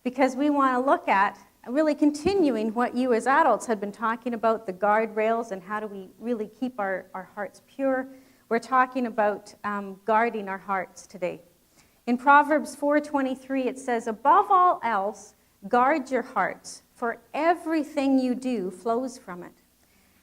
because we want to look at really continuing what you as adults had been talking about, the guardrails and how do we really keep our hearts pure. We're talking about guarding our hearts today. In Proverbs 4:23, it says, above all else, guard your hearts, for everything you do flows from it.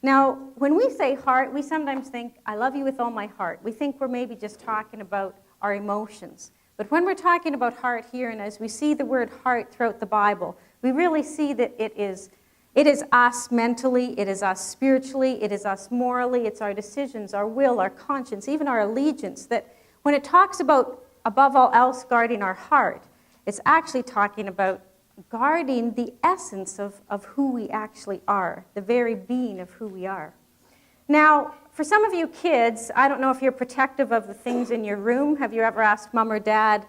Now, when we say heart, we sometimes think, I love you with all my heart. We think we're maybe just talking about our emotions. But when we're talking about heart here, and as we see the word heart throughout the Bible, we really see that it is us mentally, it is us spiritually, it is us morally, it's our decisions, our will, our conscience, even our allegiance, that when it talks about above all else guarding our heart, it's actually talking about guarding the essence of who we actually are, the very being of who we are. Now, for some of you kids, I don't know if you're protective of the things in your room. Have you ever asked mom or dad,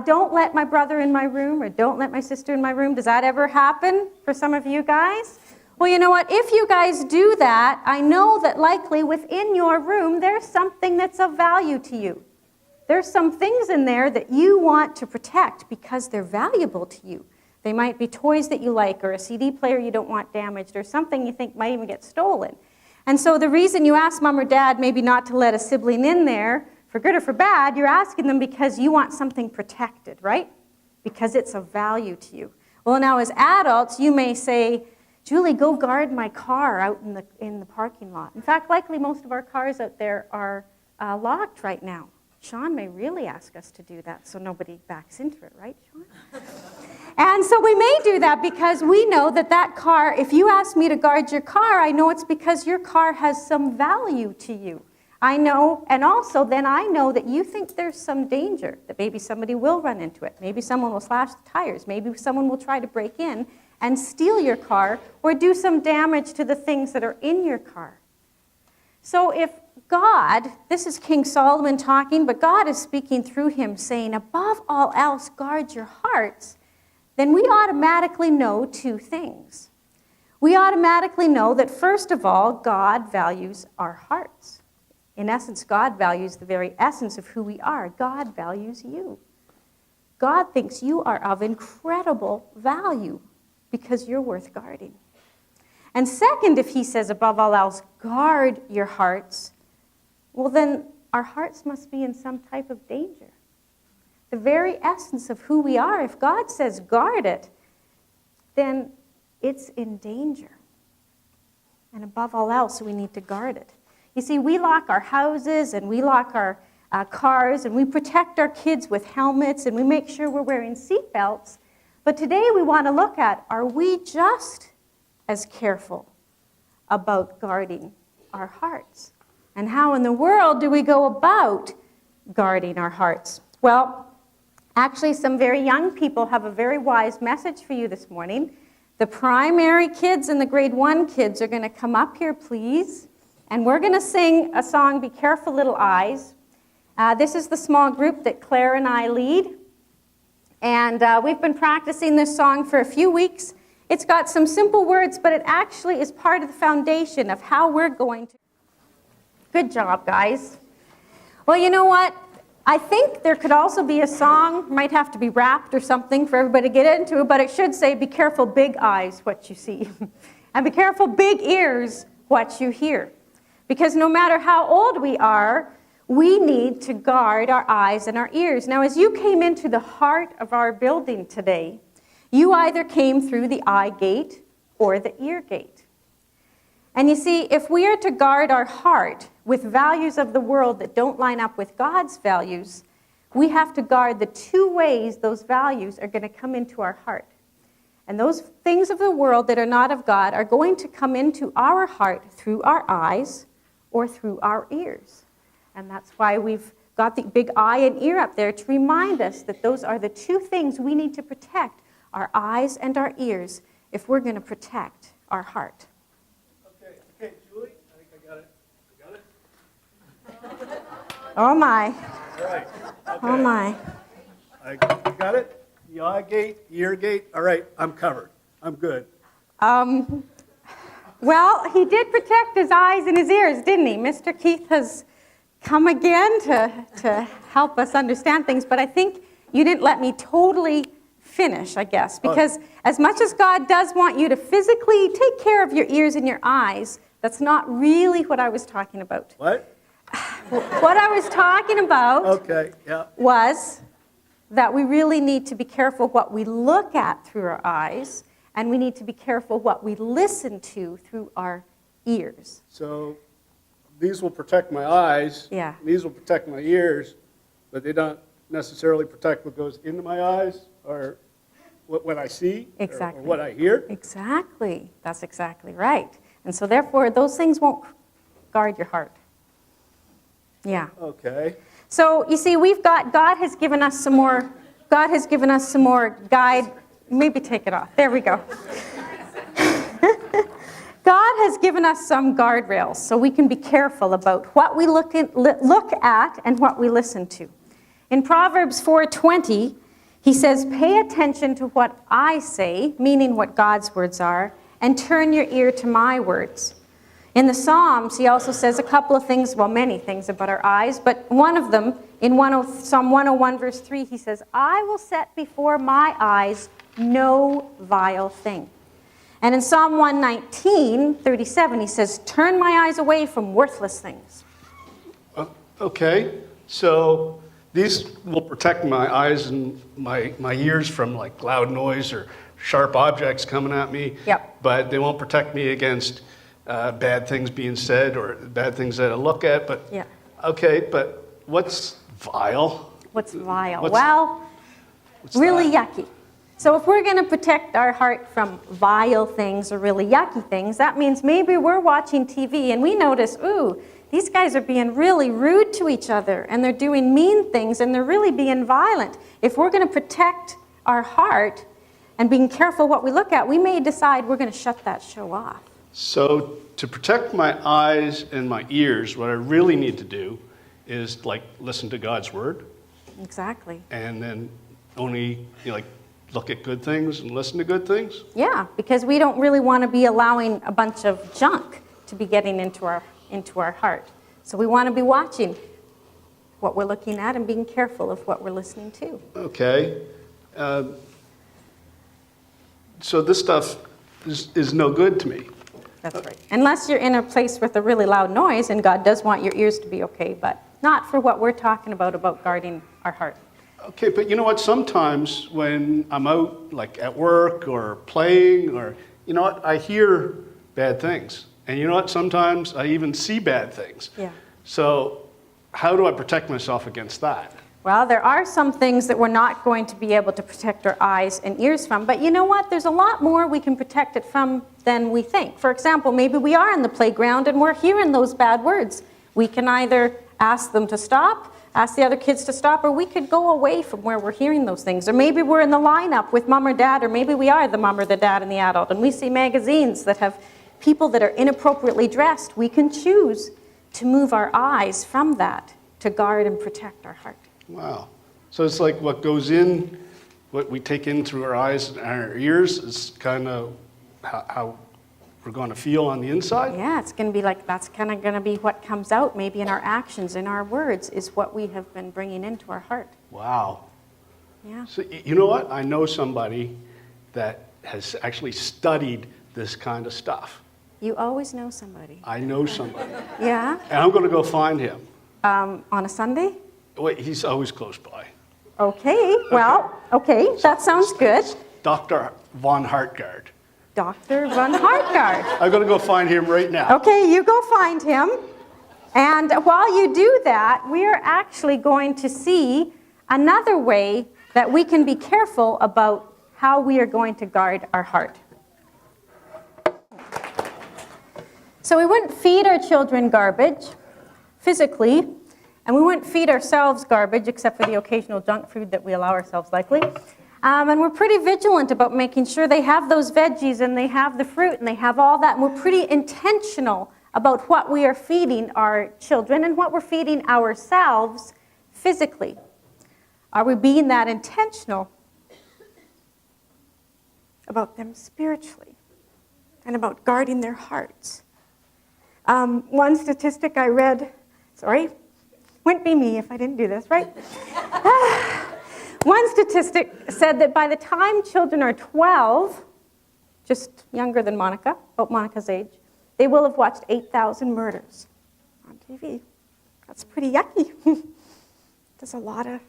don't let my brother in my room, or don't let my sister in my room? Does that ever happen for some of you guys? Well, you know what? If you guys do that, I know that likely within your room, there's something that's of value to you. There's some things in there that you want to protect because they're valuable to you. They might be toys that you like, or a CD player you don't want damaged, or something you think might even get stolen. And so the reason you ask mom or dad maybe not to let a sibling in there, for good or for bad, you're asking them because you want something protected, right? Because it's of value to you. Well, now as adults, you may say, Julie, go guard my car out in the parking lot. In fact, likely most of our cars out there are locked right now. Sean may really ask us to do that so nobody backs into it, right, Sean? And so we may do that because we know that car, if you ask me to guard your car, I know it's because your car has some value to you. I know, and also then I know that you think there's some danger, that maybe somebody will run into it. Maybe someone will slash the tires. Maybe someone will try to break in and steal your car or do some damage to the things that are in your car. So if God, this is King Solomon talking, but God is speaking through him saying, above all else, guard your hearts, then we automatically know two things. We automatically know that, first of all, God values our hearts. In essence, God values the very essence of who we are. God values you. God thinks you are of incredible value because you're worth guarding. And second, if he says, above all else, guard your hearts, well, then our hearts must be in some type of danger. The very essence of who we are, if God says guard it, then it's in danger. And above all else, we need to guard it. You see, we lock our houses and we lock our cars and we protect our kids with helmets and we make sure we're wearing seat belts. But today we want to look at, are we just as careful about guarding our hearts? And how in the world do we go about guarding our hearts? Well, actually, some very young people have a very wise message for you this morning. The primary kids and the grade 1 kids are going to come up here, please. And we're going to sing a song, Be Careful Little Eyes. This is the small group that Claire and I lead. And we've been practicing this song for a few weeks. It's got some simple words, but it actually is part of the foundation of how we're going to... Good job, guys. Well, you know what? I think there could also be a song, might have to be rapped or something for everybody to get into, but it should say, be careful big eyes, what you see. And be careful big ears, what you hear. Because no matter how old we are, we need to guard our eyes and our ears. Now, as you came into the heart of our building today, you either came through the eye gate or the ear gate. And you see, if we are to guard our heart with values of the world that don't line up with God's values, we have to guard the two ways those values are going to come into our heart. And those things of the world that are not of God are going to come into our heart through our eyes or through our ears. And that's why we've got the big eye and ear up there to remind us that those are the two things we need to protect, our eyes and our ears, if we're going to protect our heart. Okay, Julie, I think I got it. You got it? Oh my. All right. Okay. Oh my. I got it? The eye gate, ear gate. All right, I'm covered. I'm good. Well, he did protect his eyes and his ears, didn't he? Mr. Keith has come again to help us understand things, but I think you didn't let me totally finish, I guess, because as much as God does want you to physically take care of your ears and your eyes, that's not really what I was talking about. What? What I was talking about Okay, yeah. was that we really need to be careful what we look at through our eyes, and we need to be careful what we listen to through our ears. So these will protect my eyes. Yeah. These will protect my ears, but they don't necessarily protect what goes into my eyes or what I see Exactly. or what I hear. Exactly. That's exactly right. And so therefore, those things won't guard your heart. Yeah. Okay. So you see, God has given us some more guide. Maybe take it off. There we go. God has given us some guardrails so we can be careful about what we look at and what we listen to. In Proverbs 4:20, he says, "Pay attention to what I say," meaning what God's words are, "and turn your ear to my words." In the Psalms, he also says a couple of things, well, many things about our eyes, but one of them, in Psalm 101, verse 3, he says, "I will set before my eyes no vile thing." And in Psalm 119, 37, he says, "Turn my eyes away from worthless things." Okay, so these will protect my eyes and my ears from like loud noise or sharp objects coming at me. Yep. But they won't protect me against bad things being said or bad things that I look at. But Yeah. okay, but what's vile? What's vile? What's- Well, What's really that? yucky. So if we're going to protect our heart from vile things or really yucky things, that means maybe we're watching TV and we notice, ooh, these guys are being really rude to each other and they're doing mean things and they're really being violent. If we're going to protect our heart and being careful what we look at, we may decide we're going to shut that show off. So to protect my eyes and my ears, what I really need to do is like listen to God's word Exactly. and then only like look at good things and listen to good things. Yeah, because we don't really want to be allowing a bunch of junk to be getting into our heart. So we want to be watching what we're looking at and being careful of what we're listening to. Okay. So this stuff is no good to me. That's right. Unless you're in a place with a really loud noise, and God does want your ears to be okay, but not for what we're talking about guarding our heart. Okay, but you know what? Sometimes when I'm out, like at work or playing, or you know what, I hear bad things. And you know what? Sometimes I even see bad things. Yeah. So how do I protect myself against that? Well, there are some things that we're not going to be able to protect our eyes and ears from, but you know what? There's a lot more we can protect it from than we think. For example, maybe we are in the playground and we're hearing those bad words. We can either ask them to stop, ask the other kids to stop, or we could go away from where we're hearing those things. Or maybe we're in the lineup with mom or dad, or maybe we are the mom or the dad and the adult, and we see magazines that have people that are inappropriately dressed. We can choose to move our eyes from that to guard and protect our heart. Wow. So it's like what goes in, what we take in through our eyes and our ears is kind of how we're going to feel on the inside? Yeah, it's going to be like, that's kind of going to be what comes out, maybe in our actions, in our words, is what we have been bringing into our heart. Wow. Yeah. So you know what? I know somebody that has actually studied this kind of stuff. You always know somebody. I know somebody. Yeah? And I'm going to go find him. On a Sunday? Wait, he's always close by. Okay, well, okay, that sounds good. Dr. Von Hartgard. Dr. Von Hartgard. I'm going to go find him right now. Okay, you go find him. And while you do that, we are actually going to see another way that we can be careful about how we are going to guard our heart. So we wouldn't feed our children garbage physically, and we wouldn't feed ourselves garbage except for the occasional junk food that we allow ourselves likely. And we're pretty vigilant about making sure they have those veggies and they have the fruit and they have all that. And we're pretty intentional about what we are feeding our children and what we're feeding ourselves physically. Are we being that intentional about them spiritually and about guarding their hearts? One statistic I read, wouldn't be me if I didn't do this, right? One statistic said that by the time children are 12, just younger than Monica, about Monica's age, they will have watched 8,000 murders on TV. That's pretty yucky. There's a lot of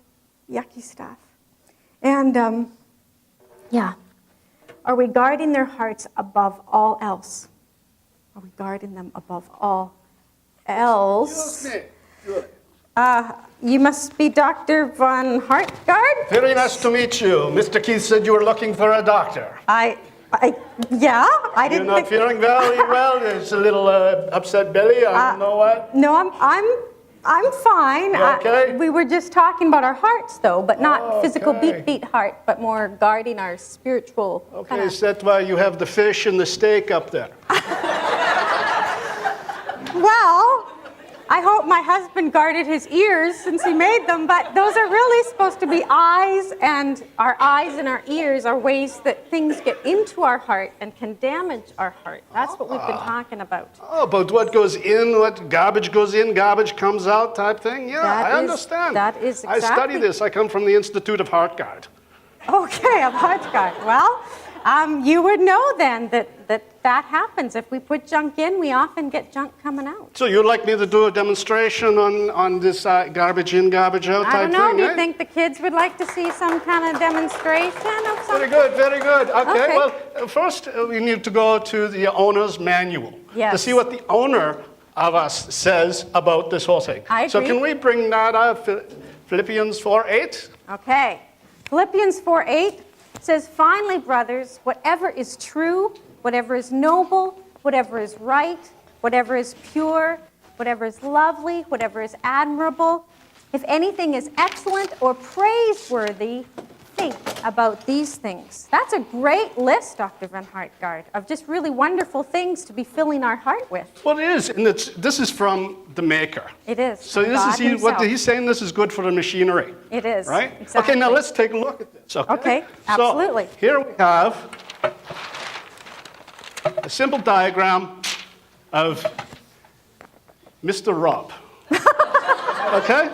yucky stuff. And yeah, are we guarding their hearts above all else? Are we guarding them above all else? You must be Dr. Von Hartgard? Very nice to meet you. Mr. Keith said you were looking for a doctor. Yeah, I You're didn't not feeling very well? There's a little upset belly, I don't know what. No, I'm fine. You okay? We were just talking about our hearts, though, but not physical Okay. beat heart, but more guarding our spiritual. Okay, is that why you have the fish and the steak up there? Well, I hope my husband guarded his ears since he made them, but those are really supposed to be eyes, and our eyes and our ears are ways that things get into our heart and can damage our heart. That's what we've been talking about. Oh, but what goes in, what garbage goes in, garbage comes out type thing? Yeah, I understand. That is exactly. I study this. I come from the Institute of Hartgard. Okay, of Hartgard. Well, you would know then that happens. If we put junk in, we often get junk coming out. So you'd like me to do a demonstration on this garbage in, garbage out type I don't know. thing? Do you think the kids would like to see some kind of demonstration of something? Very good, very good. Okay. Okay. Well, first we need to go to the owner's manual to Yes. see what the owner of us says about this whole thing. I So agree. can we bring that up? Philippians 4:8. Okay. Philippians 4:8 says, "Finally, brothers, whatever is true, whatever is noble, whatever is right, whatever is pure, whatever is lovely, whatever is admirable, if anything is excellent or praiseworthy, think about these things." That's a great list, Dr. Van Hartgard, of just really wonderful things to be filling our heart with. Well, it is, and this is from the maker. It is. So from this God is himself. he's saying this is good for the machinery. It is. Right? Exactly. Okay, now let's take a look at this. Okay, absolutely. So here we have a simple diagram of Mr. Rob. Okay?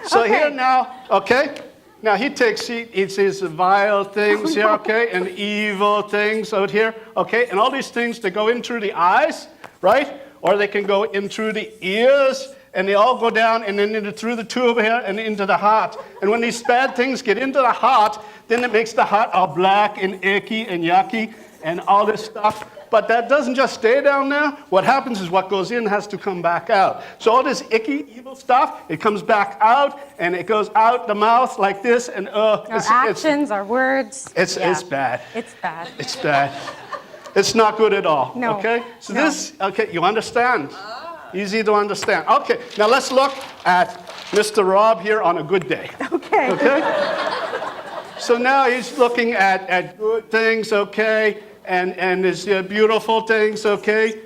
So Okay. here now, okay? Now he sees the vile things here, okay, and evil things out here, okay? And all these things, they go in through the eyes, right? Or they can go in through the ears, and they all go down and then through the tube here and into the heart. And when these bad things get into the heart, then it makes the heart all black and icky and yucky and all this stuff. But that doesn't just stay down there. What happens is what goes in has to come back out. So all this icky, evil stuff, it comes back out, and it goes out the mouth like this, and Our actions, our words. It's Yeah. bad. It's bad. It's bad. It's not good at all. No. Okay? So No. you understand? Easy to understand. Okay, now let's look at Mr. Rob here on a good day. Okay. Okay? So now he's looking at good things, okay? And his beautiful things, okay?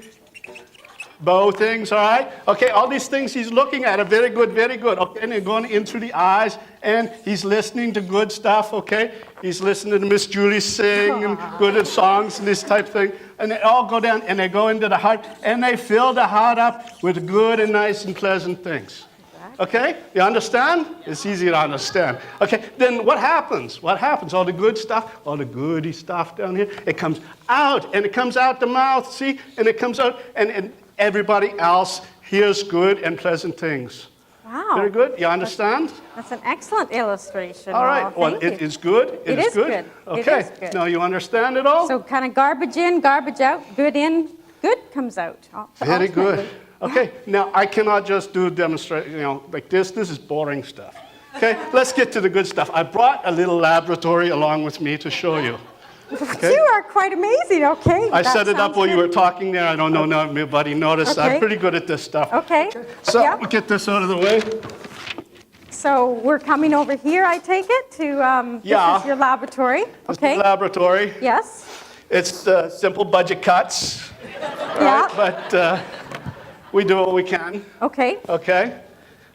Bow things, all right? Okay, all these things he's looking at are very good, very good. Okay, and they're going in through the eyes, and he's listening to good stuff, okay? He's listening to Miss Julie sing and good songs and this type thing. And they all go down and they go into the heart, and they fill the heart up with good and nice and pleasant things. Okay? You understand? It's easy to understand. Okay, then what happens? What happens? All the good stuff, all the goody stuff down here, it comes out, and it comes out the mouth, see? And it comes out, and everybody else hears good and pleasant things. Wow. Very good? You understand? That's an excellent illustration. All right. Well, thank it you. is good. It is good. It Okay. is good. Now you understand it all? So kind of garbage in, garbage out, good in, good comes out. Very good. Ultimately. Okay, now I cannot just do demonstration, like this. This is boring stuff. Okay, let's get to the good stuff. I brought a little laboratory along with me to show you. Okay. You are quite amazing, okay. I that set it up sounds while you good. were talking there. I don't know if anybody noticed. Okay. I'm pretty good at this stuff. Okay. So Yeah. we'll get this out of the way. So we're coming over here, I take it, to, Yeah. this is your laboratory, This is okay? the laboratory. Yes, It's simple budget cuts, yeah, but we do what we can. okay. Okay?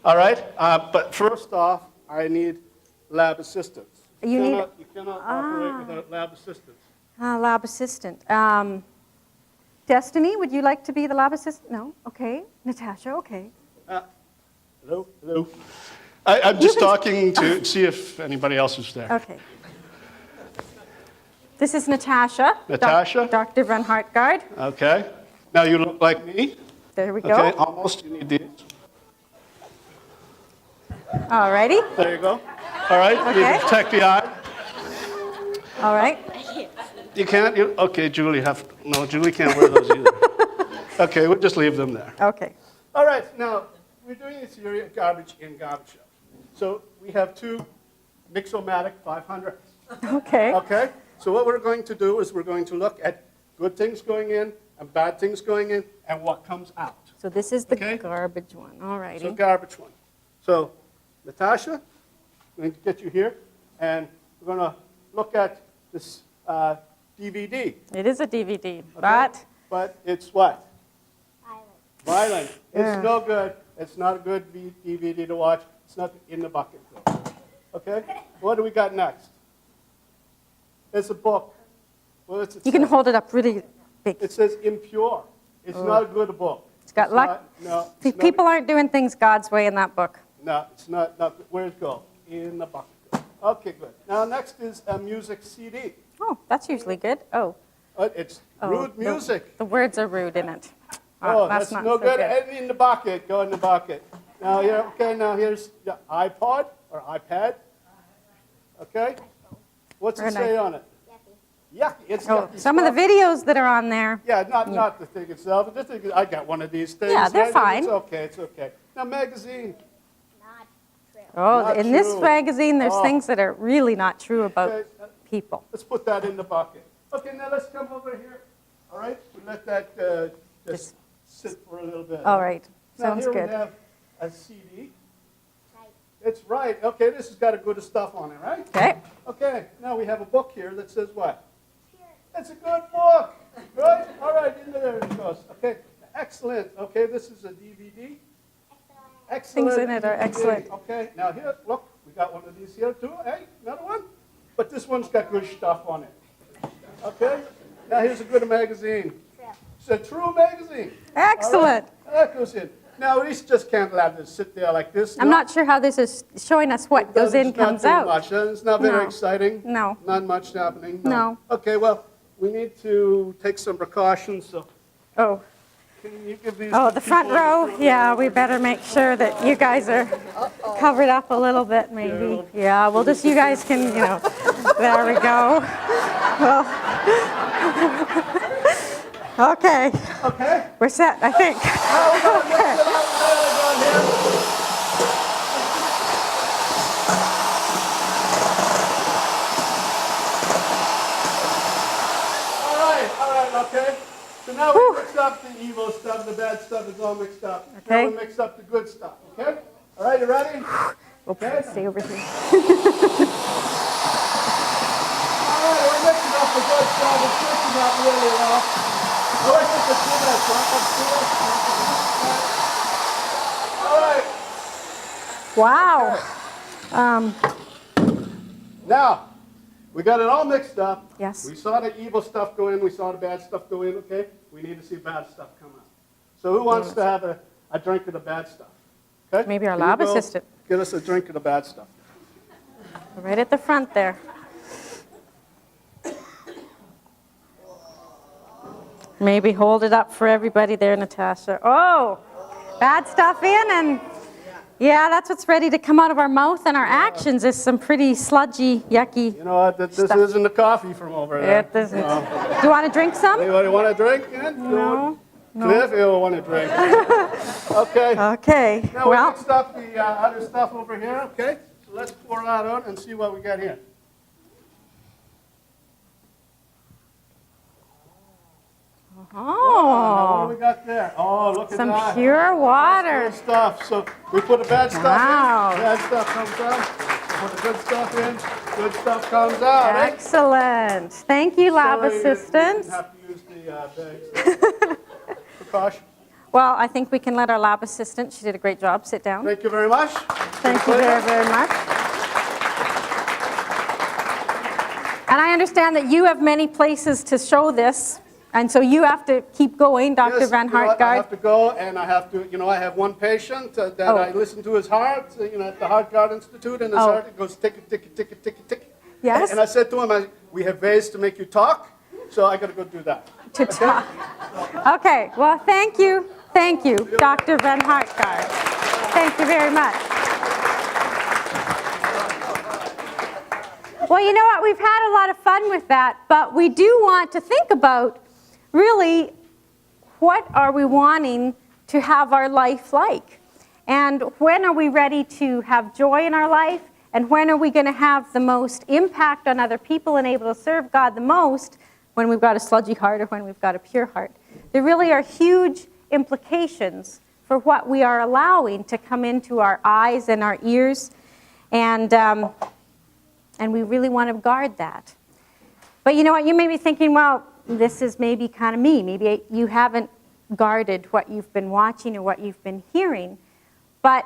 All right? But first off, I need lab assistance. You cannot operate without lab assistance. Lab assistant. Destiny, would you like to be the lab assistant? No? Okay. Natasha, okay. Hello? Hello? I'm just talking to see if anybody else is there. Okay. This is Natasha. Natasha? Dr. Van Hartgaard. Okay. Now you look like me. There we Okay, go. almost. You need these. All righty. There you go. All right. You need Okay. to protect the eye. All right. You can't? Okay, Julie. No, Julie can't wear those either. Okay, we'll just leave them there. Okay. All right. Now, we're doing a series of garbage in, garbage out. So we have two Mixomatic 500s. Okay. Okay? So what we're going to do is we're going to look at good things going in and bad things going in and what comes out. So this is the Okay. garbage one. All righty. So garbage one. So Natasha, I'm going to get you here, and we're going to look at this DVD. It is a DVD, Okay? But it's what? Violent. Yeah. It's no good. It's not a good DVD to watch. It's not in the bucket. Okay? What do we got next? It's a book. Well, it's You can hold it up really big. It says impure. It's not a good book. It's got luck. No. People aren't doing things God's way in that book. No, it's not. Where'd it go? In the bucket. Okay, good. Now, next is a music CD. Oh, that's usually good. Oh. It's rude music. The words are rude in it. Oh, that's not no so good. And in the bucket. Go in the bucket. Now, here, okay, now here's the iPod or iPad. Okay? What's it say on it? Yucky. It's yucky Some of the stuff. videos that are on there. Yeah, not the thing itself. The thing, I got one of these things. Yeah, they're right? fine. It's okay, it's okay. Now, magazine. Oh, Not in this true. magazine, there's Oh. things that are really not true about Okay, people. let's put that in the bucket. Okay, now let's come over here. All right? We let that just sit for a little bit. All right. Now, Sounds here good. we have a CD. It's right. Okay, this has got a good stuff on it, right? Okay. Okay, now we have a book here that says what? It's a good book. Good? All right, in there it goes. Okay, excellent. Okay, this is a DVD. Excellent. Things in it are DVD. excellent. Okay, now here, look, we got one of these here too. Hey, another one. But this one's got good stuff on it. Okay, now here's a good magazine. It's a true magazine. Excellent. All right, that goes in. Now, we just can't let this sit there like this. I'm not sure how this is showing us what goes in, comes out. Not too much. It's not very No. exciting. No. Not much happening. No. Okay, well, we need to take some precautions. So, Oh. can you give these? Oh, to the front people? row? Yeah, we better make sure that you guys are covered up a little bit, maybe. Yeah, well, just you guys can, there we go. Well, okay, Okay. we're set, I think. All right, okay. So now we mix up the evil stuff, the bad stuff is all mixed up. Okay. Now we mix up the good stuff, okay? All right, you ready? Okay. Stay over here. All right, we're mixing up the good stuff. It's mixing up really well. I wish I could see that. All right. Wow. Now, we got it all mixed up. Yes. We saw the evil stuff go in. We saw the bad stuff go in, okay? We need to see bad stuff come out. So who wants to have a drink of the bad stuff? Okay? Maybe our Can you lab go assistant. Get us a drink of the bad stuff. Right at the front there. Maybe hold it up for everybody there, Natasha. Oh, bad stuff in, and yeah, that's what's ready to come out of our mouth and our actions is some pretty sludgy, yucky. You know what? This Stuff. isn't the coffee from over there. It doesn't. Do you want to drink some? Anybody want a drink? Yeah? No. Cliff, you want a drink? Okay. Okay. Now we Well, mixed up the other stuff over here, okay? So let's pour that out and see what we got here. What do oh, we got there? Oh, look at some that. pure water. Good stuff. So we put the bad stuff Wow. in, bad stuff comes out. Put the good stuff in, good stuff comes out. Eh? Excellent. Thank you, lab Sorry, you assistant. didn't have to use the bags. Precaution. Well, I think we can let our lab assistant, she did a great job, sit down. Thank you very much. Thank you very, very much. And I understand that you have many places to show this And so you have to keep going, Dr. Yes, Van you know, I Hartgaard. have to go, and I have to, I have one patient that Oh. I listen to his heart, at the Heart Guard Institute, and his Oh. heart it goes tick, tick, tick, tick, tick. Yes. And I said to him, we have ways to make you talk, so I got to go do that. To talk. Okay, well, thank you, Dr. Van Hartgaard. Thank you very much. Well, you know what? We've had a lot of fun with that, but we do want to think about really what are we wanting to have our life like? And when are we ready to have joy in our life? And when are we going to have the most impact on other people and able to serve God the most? When we've got a sludgy heart or when we've got a pure heart. There really are huge implications for what we are allowing to come into our eyes and our ears. And we really want to guard that. But you know what? You may be thinking, well, this is maybe kind of me. Maybe you haven't guarded what you've been watching or what you've been hearing. But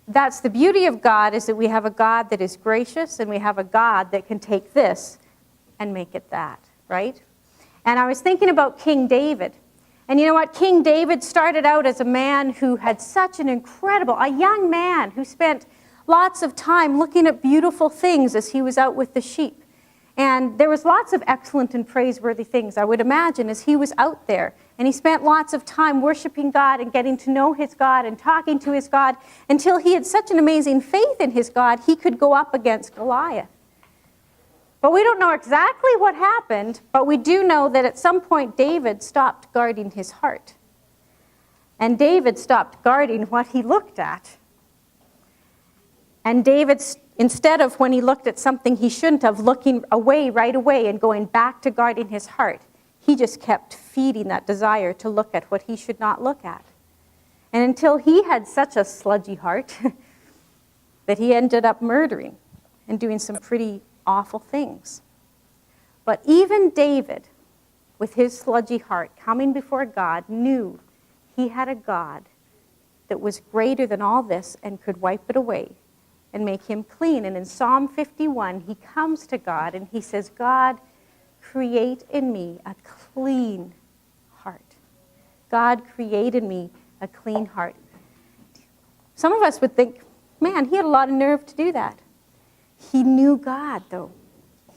that's the beauty of God, is that we have a God that is gracious, and we have a God that can take this and make it that, right? And I was thinking about King David. And you know what? King David started out as a man who had such an a young man who spent lots of time looking at beautiful things as he was out with the sheep. And there was lots of excellent and praiseworthy things, I would imagine, as he was out there. And he spent lots of time worshiping God and getting to know his God and talking to his God until he had such an amazing faith in his God, he could go up against Goliath. But we don't know exactly what happened, but we do know that at some point David stopped guarding his heart. And David stopped guarding what he looked at. And David, instead of when he looked at something he shouldn't have, looking away right away and going back to guarding his heart, he just kept feeding that desire to look at what he should not look at. And until he had such a sludgy heart that he ended up murdering and doing some pretty awful things. But even David, with his sludgy heart, coming before God, knew he had a God that was greater than all this and could wipe it away and make him clean. And in Psalm 51, he comes to God and he says, God, create in me a clean heart. God, create in me a clean heart. Some of us would think, man, he had a lot of nerve to do that. He knew God, though.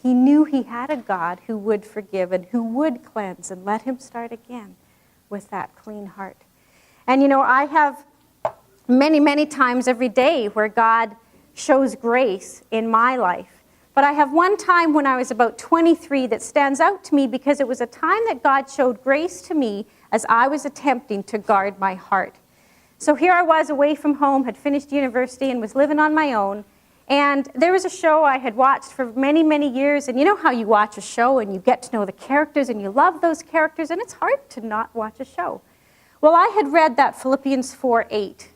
He knew he had a God who would forgive and who would cleanse and let him start again with that clean heart. And you know, I have many, many times every day where God shows grace in my life. But I have one time when I was about 23 that stands out to me because it was a time that God showed grace to me as I was attempting to guard my heart. So here I was away from home, had finished university and was living on my own. And there was a show I had watched for many, many years. And you know how you watch a show and you get to know the characters and you love those characters, and it's hard to not watch a show. Well, I had read that Philippians 4:8.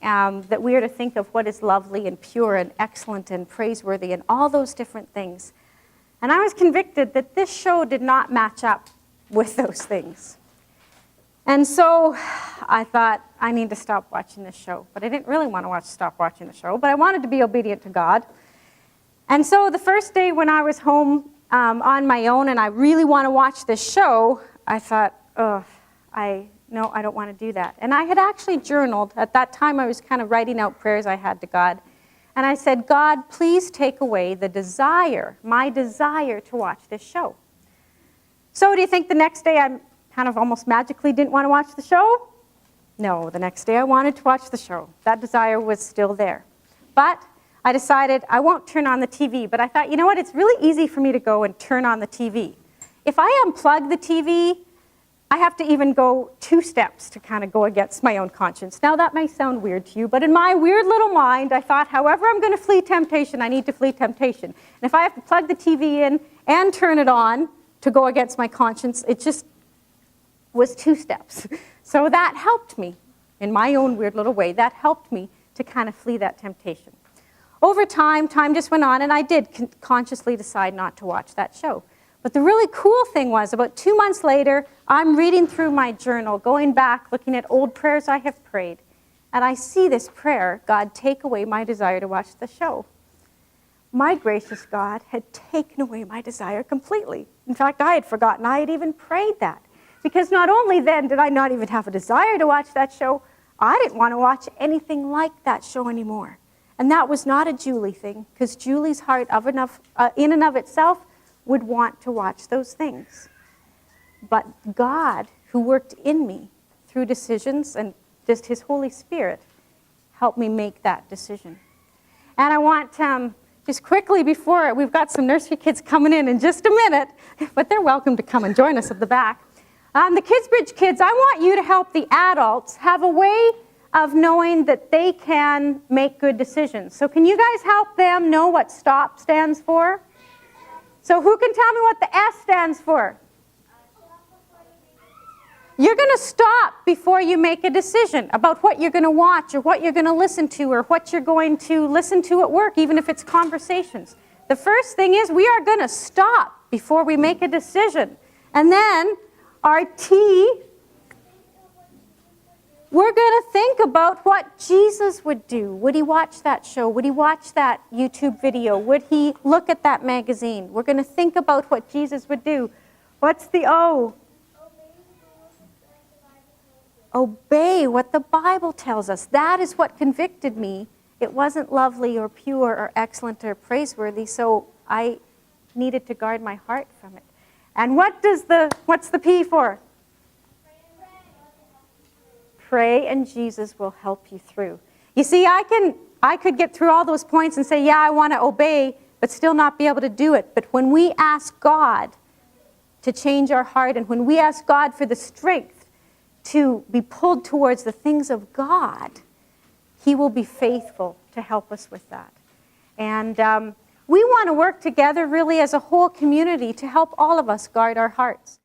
That we are to think of what is lovely and pure and excellent and praiseworthy and all those different things. And I was convicted that this show did not match up with those things. And so I thought, I need to stop watching this show. But I didn't really want to stop watching the show, but I wanted to be obedient to God. And so the first day when I was home on my own and I really want to watch this show, I thought, no, I don't want to do that. And I had actually journaled. At that time, I was kind of writing out prayers I had to God. And I said, God, please take away the desire, my desire to watch this show. So do you think the next day I kind of almost magically didn't want to watch the show? No, the next day I wanted to watch the show. That desire was still there. But I decided I won't turn on the TV. But I thought, you know what? It's really easy for me to go and turn on the TV. If I unplug the TV, I have to even go 2 steps to kind of go against my own conscience. Now, that may sound weird to you, but in my weird little mind, I thought, however I'm going to flee temptation, I need to flee temptation. And if I have to plug the TV in and turn it on to go against my conscience, it just was 2 steps. So that helped me in my own weird little way. That helped me to kind of flee that temptation. Over time just went on, and I did consciously decide not to watch that show. But the really cool thing was, about 2 months later, I'm reading through my journal, going back, looking at old prayers I have prayed, and I see this prayer, God, take away my desire to watch the show. My gracious God had taken away my desire completely. In fact, I had forgotten I had even prayed that. Because not only then did I not even have a desire to watch that show, I didn't want to watch anything like that show anymore. And that was not a Julie thing, because Julie's heart in and of itself would want to watch those things. But God, who worked in me through decisions and just his Holy Spirit, helped me make that decision. And I want, just quickly before, we've got some nursery kids coming in just a minute, but they're welcome to come and join us at the back. The Kids Bridge kids, I want you to help the adults have a way of knowing that they can make good decisions. So can you guys help them know what STOP stands for? So who can tell me what the S stands for? You're going to stop before you make a decision about what you're going to watch or what you're going to listen to or what you're going to listen to at work, even if it's conversations. The first thing is we are going to stop before we make a decision. And then our T, we're going to think about what Jesus would do. Would he watch that show? Would he watch that YouTube video? Would he look at that magazine? We're going to think about what Jesus would do. What's the O? Obey what the Bible tells us. That is what convicted me. It wasn't lovely or pure or excellent or praiseworthy, so I needed to guard my heart from it. And what's the P for? Pray and Jesus will help you through. You see, I could get through all those points and say, yeah, I want to obey, but still not be able to do it. But when we ask God to change our heart, and when we ask God for the strength to be pulled towards the things of God, he will be faithful to help us with that. And we want to work together really as a whole community to help all of us guard our hearts.